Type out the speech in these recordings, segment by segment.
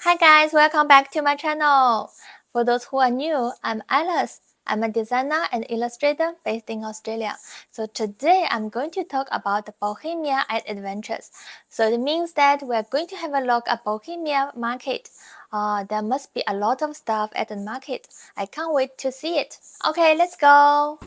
Hi guys, welcome back to my channel. For those who are new, I'm Alice. I'm a designer and illustrator based in Australia. So today I'm going to talk about the Bohemian Art Adventures. So it means that we're going to have a look at Bohemian market. There must be a lot of stuff at the market. I can't wait to see it. Okay, let's go.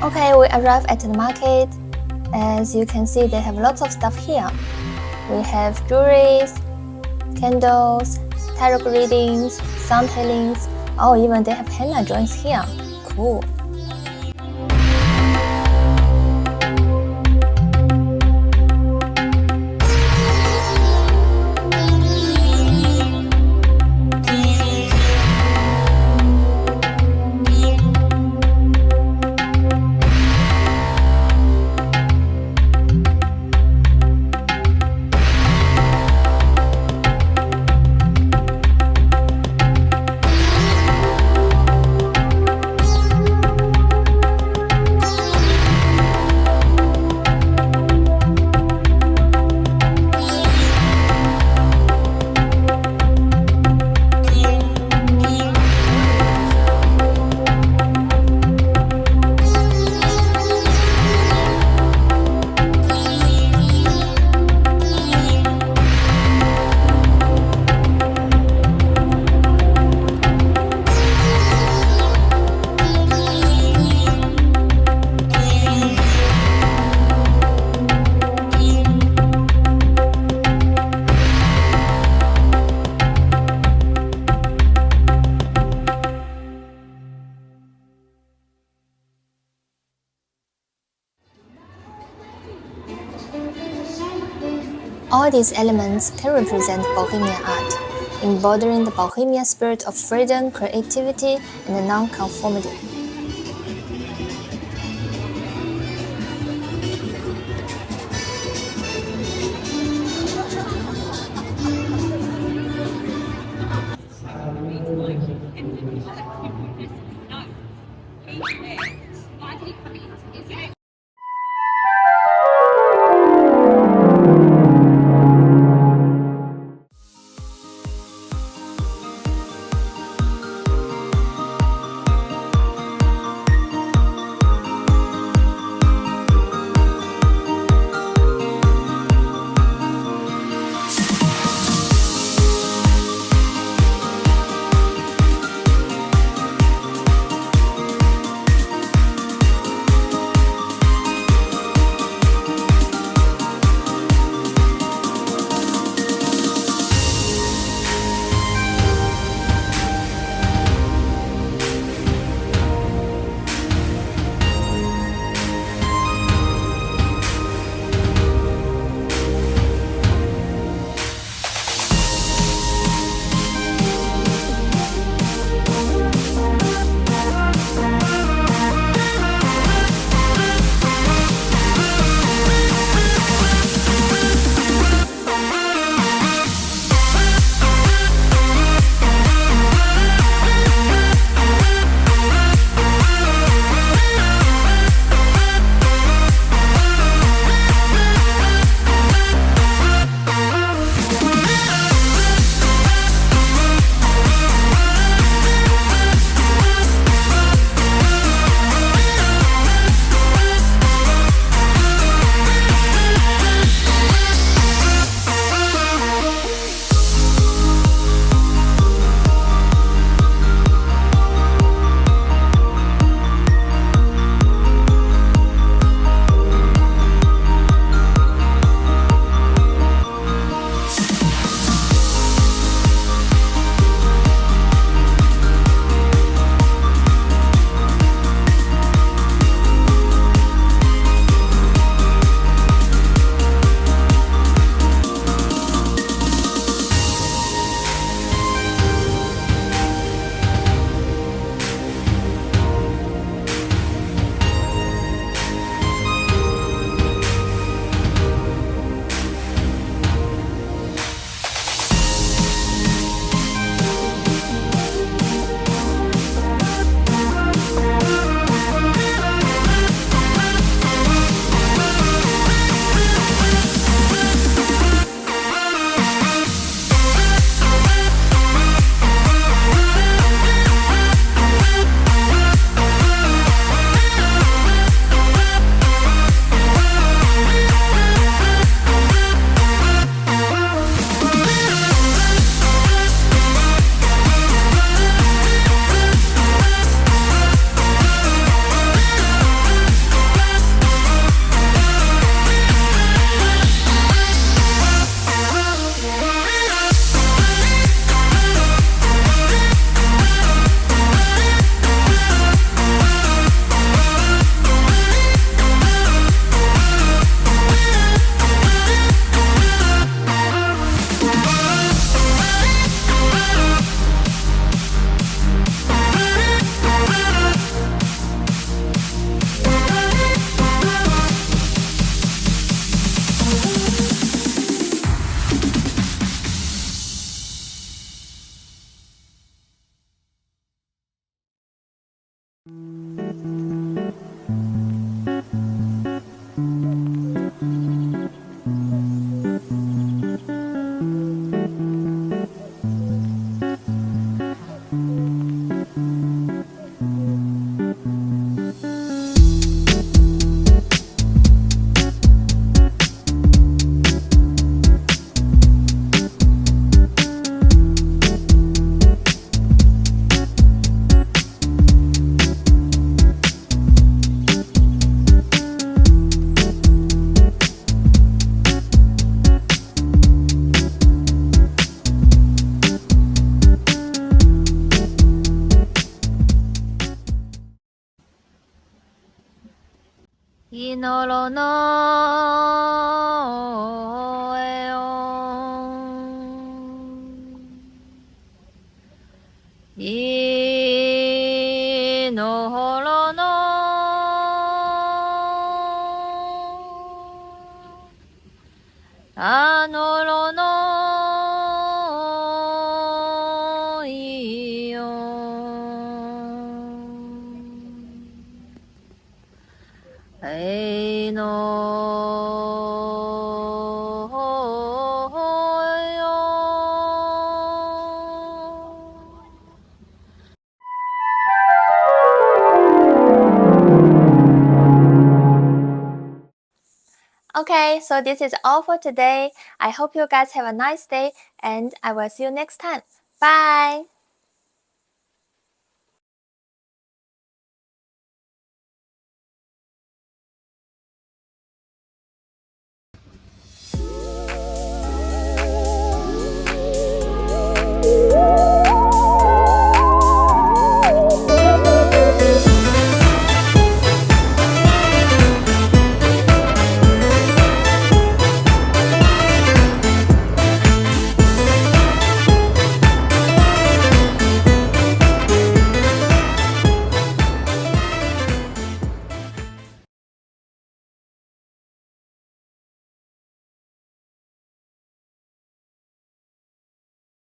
Okay, we arrived at the market. As you can see, they have lots of stuff here. We have jewelry, candles, tarot readings, sound healings. Oh, even they have henna joints here. Cool. All these elements can represent Bohemian art, embodying the Bohemian spirit of freedom, creativity, and non-conformity. のろのえよいのほろのあのろのいよえのよOkay, so this is all for today. I hope you guys have a nice day and I will see you next time. Bye!